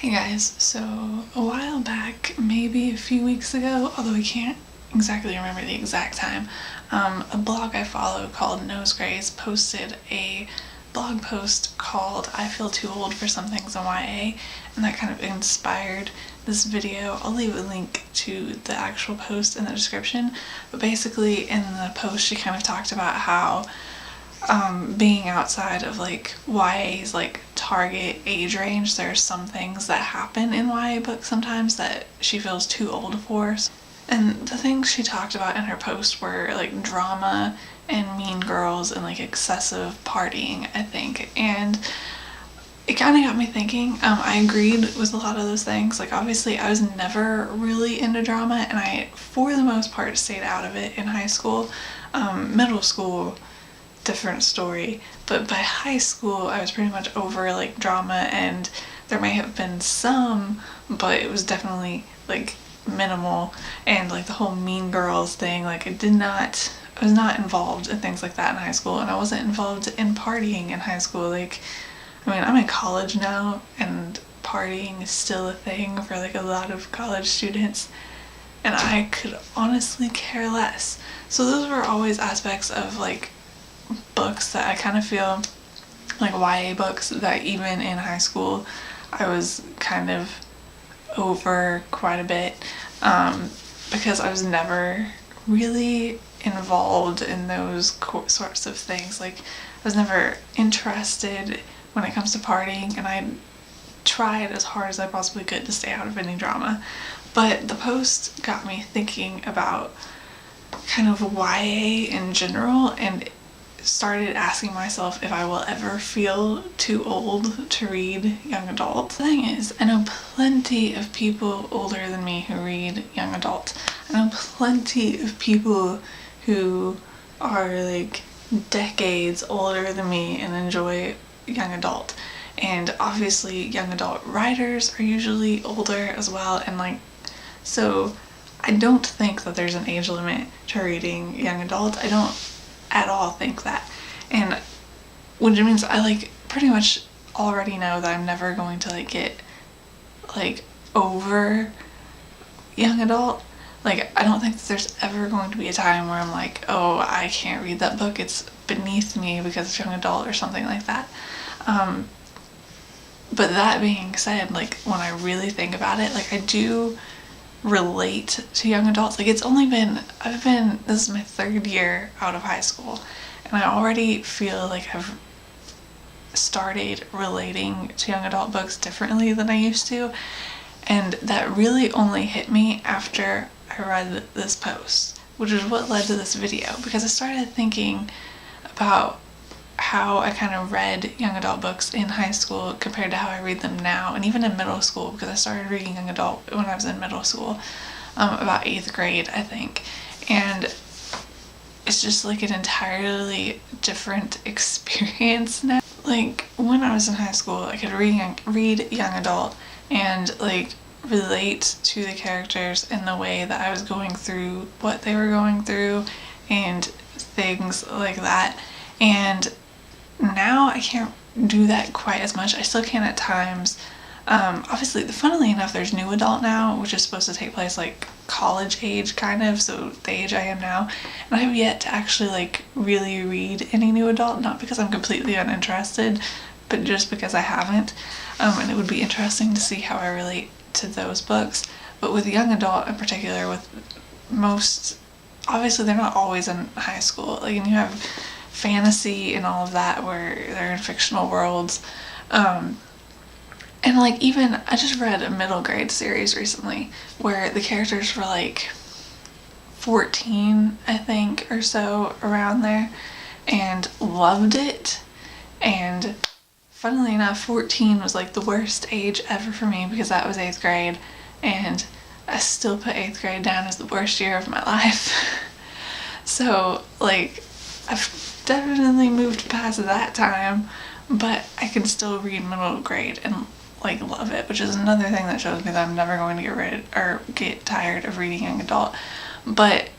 Hey guys, so a while back, maybe a few weeks ago, although I can't exactly remember the exact time, a blog I follow called Graze posted a blog post called I Feel Too Old for Some Things in YA, and that kind of inspired this video. I'll leave a link to the actual post in the description, but basically in the post she kind of talked about how being outside of like YA's like target age range, there's some things that happen in YA books sometimes that she feels too old for. And the things she talked about in her post were like drama and mean girls and like excessive partying, I think. And it kind of got me thinking. I agreed with a lot of those things. Like obviously I was never really into drama, and I for the most part stayed out of it in high school. Middle school, different story, but by high school I was pretty much over like drama, and there may have been some, but it was definitely like minimal. And like the whole mean girls thing, like I was not involved in things like that in high school, and I wasn't involved in partying in high school. Like, I mean, I'm in college now and partying is still a thing for like a lot of college students, and I could honestly care less. So those were always aspects of like books that I kind of feel like YA books that even in high school I was kind of over quite a bit, because I was never really involved in those sorts of things. Like I was never interested when it comes to partying, and I tried as hard as I possibly could to stay out of any drama. But the post got me thinking about kind of YA in general, and started asking myself if I will ever feel too old to read young adult. The thing is, I know plenty of people older than me who read young adult. I know plenty of people who are like decades older than me and enjoy young adult. And obviously young adult writers are usually older as well, and like, so I don't think that there's an age limit to reading young adult. I don't at all think that, and which means I like pretty much already know that I'm never going to like get like over young adult. Like I don't think that there's ever going to be a time where I'm like, oh, I can't read that book, it's beneath me because it's young adult or something like that. But that being said, like when I really think about it, like I do relate to young adults. Like it's only been, this is my third year out of high school, and I already feel like I've started relating to young adult books differently than I used to, and that really only hit me after I read this post, which is what led to this video, because I started thinking about how I kind of read young adult books in high school compared to how I read them now, and even in middle school, because I started reading young adult when I was in middle school, about 8th grade I think, and it's just like an entirely different experience now. Like when I was in high school I could read young adult and like relate to the characters in the way that I was going through what they were going through and things like that, and now I can't do that quite as much. I still can at times. Obviously, funnily enough, there's new adult now, which is supposed to take place like college age kind of, so the age I am now, and I have yet to actually like really read any new adult, not because I'm completely uninterested, but just because I haven't, and it would be interesting to see how I relate to those books. But with young adult in particular, with most, obviously they're not always in high school, like, and you have fantasy and all of that where they're in fictional worlds, and like even I just read a middle grade series recently where the characters were like 14 I think, or so around there, and loved it. And funnily enough, 14 was like the worst age ever for me because that was 8th grade, and I still put 8th grade down as the worst year of my life. So like I've definitely moved past that time, but I can still read middle grade and like love it, which is another thing that shows me that I'm never going to get tired of reading young adult. But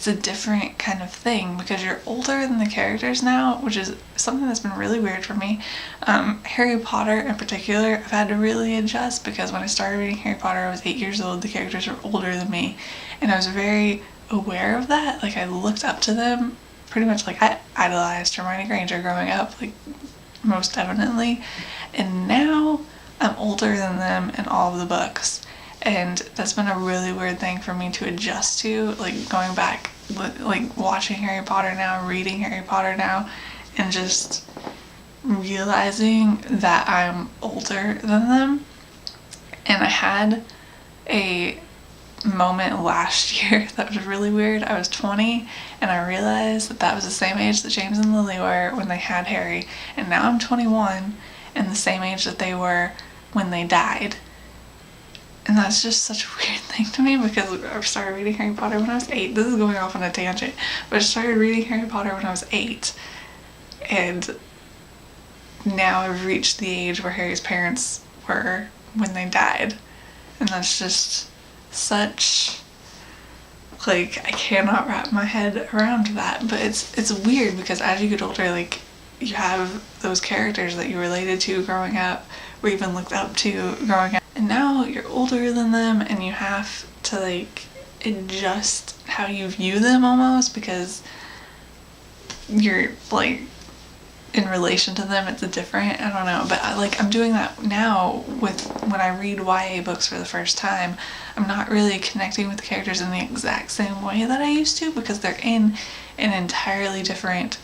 it's a different kind of thing because you're older than the characters now, which is something that's been really weird for me. Harry Potter in particular, I've had to really adjust because when I started reading Harry Potter, I was 8 years old. The characters were older than me, and I was very aware of that. Like, I looked up to them pretty much. Like, I idolized Hermione Granger growing up, like, most definitely. And now I'm older than them in all of the books. And that's been a really weird thing for me to adjust to, like going back, like watching Harry Potter now, reading Harry Potter now, and just realizing that I'm older than them. And I had a moment last year that was really weird. I was 20 and I realized that that was the same age that James and Lily were when they had Harry, and now I'm 21 and the same age that they were when they died. And that's just such a weird thing to me because I started reading Harry Potter when I was 8. This is going off on a tangent, but I started reading Harry Potter when I was 8. And now I've reached the age where Harry's parents were when they died. And that's just such, like, I cannot wrap my head around that. But it's weird because as you get older, like, you have those characters that you related to growing up or even looked up to growing up. And now you're older than them and you have to, like, adjust how you view them almost because you're, like, in relation to them, it's a different, I don't know, but I'm doing that now with when I read YA books for the first time. I'm not really connecting with the characters in the exact same way that I used to because they're in an entirely different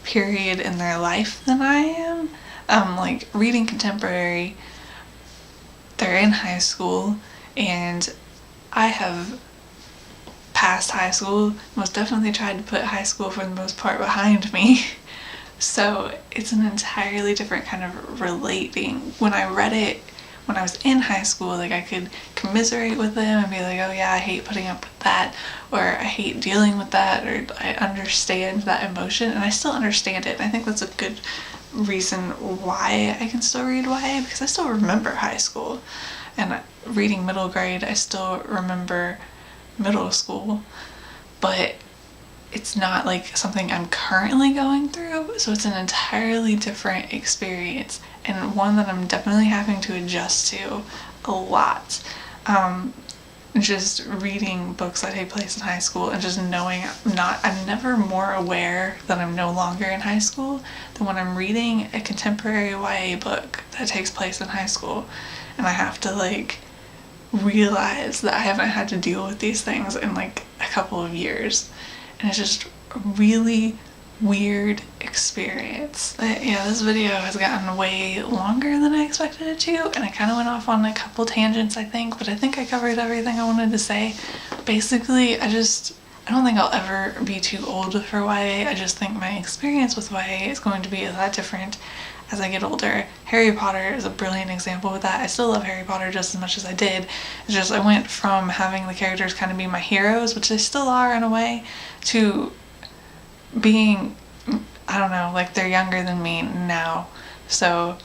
period in their life than I am. Like, reading contemporary, they're in high school, and I have passed high school, most definitely tried to put high school for the most part behind me. So it's an entirely different kind of relating. When I read it when I was in high school, like, I could commiserate with them and be like, oh yeah, I hate putting up with that, or I hate dealing with that, or I understand that emotion, and I still understand it. And I think that's a good reason why I can still read YA, because I still remember high school, and reading middle grade, I still remember middle school, but it's not like something I'm currently going through, so it's an entirely different experience, and one that I'm definitely having to adjust to a lot. Just reading books that take place in high school and just knowing I'm never more aware that I'm no longer in high school than when I'm reading a contemporary YA book that takes place in high school, and I have to, like, realize that I haven't had to deal with these things in, like, a couple of years. And it's just a really weird experience. But yeah, this video has gotten way longer than I expected it to, and I kind of went off on a couple tangents, I think, but I think I covered everything I wanted to say. Basically, I don't think I'll ever be too old for YA. I just think my experience with YA is going to be a lot different as I get older. Harry Potter is a brilliant example with that. I still love Harry Potter just as much as I did. It's just I went from having the characters kind of be my heroes, which they still are in a way, to being, I don't know, like, they're younger than me now. So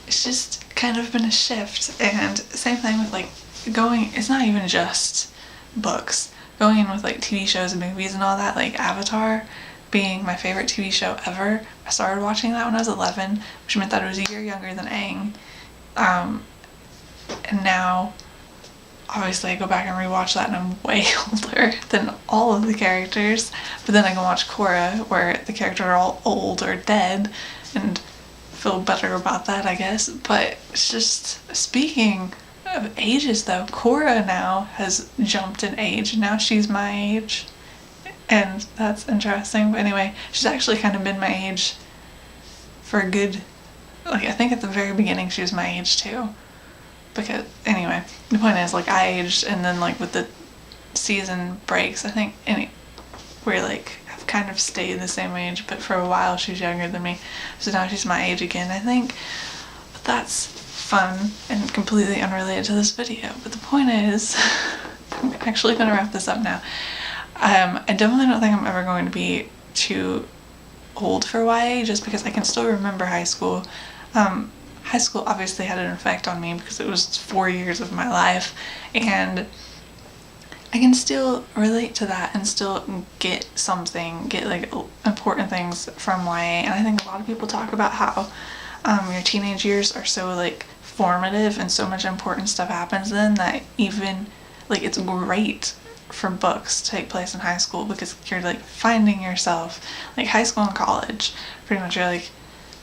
it's just kind of been a shift. And same thing with, like, it's not even just books. Going in with, like, TV shows and movies and all that, like Avatar being my favorite TV show ever. I started watching that when I was 11, which meant that I was a year younger than Aang. And now, obviously, I go back and rewatch that and I'm way older than all of the characters. But then I can watch Korra, where the characters are all old or dead, and feel better about that, I guess. But it's just, speaking of ages though, Korra now has jumped in age. Now she's my age. And that's interesting. But anyway, she's actually kind of been my age for a good, like, I think at the very beginning she was my age too. Because, anyway, the point is, like, I aged, and then, like, with the season breaks, I think, we're, like, have kind of stayed the same age, but for a while she's younger than me. So now she's my age again, I think. But that's fun and completely unrelated to this video. But the point is, I'm actually going to wrap this up now. I definitely don't think I'm ever going to be too old for YA, just because I can still remember high school. High school obviously had an effect on me because it was 4 years of my life, and I can still relate to that and still get like important things from YA. And I think a lot of people talk about how your teenage years are so like formative and so much important stuff happens then that even like it's great for books to take place in high school because you're like finding yourself. Like high school and college, pretty much you're like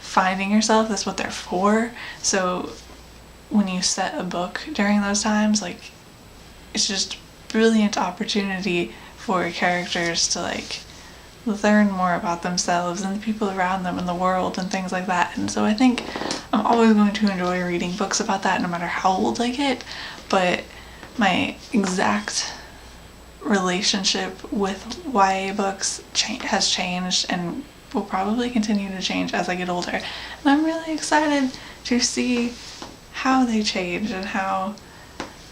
finding yourself. That's what they're for. So when you set a book during those times, like it's just brilliant opportunity for characters to like learn more about themselves and the people around them and the world and things like that. And so I think I'm always going to enjoy reading books about that no matter how old I get, but my exact relationship with YA books has changed and will probably continue to change as I get older. And I'm really excited to see how they change and how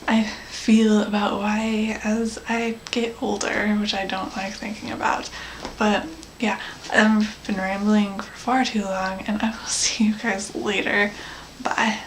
I feel about YA as I get older, which I don't like thinking about. But yeah, I've been rambling for far too long, and I will see you guys later. Bye.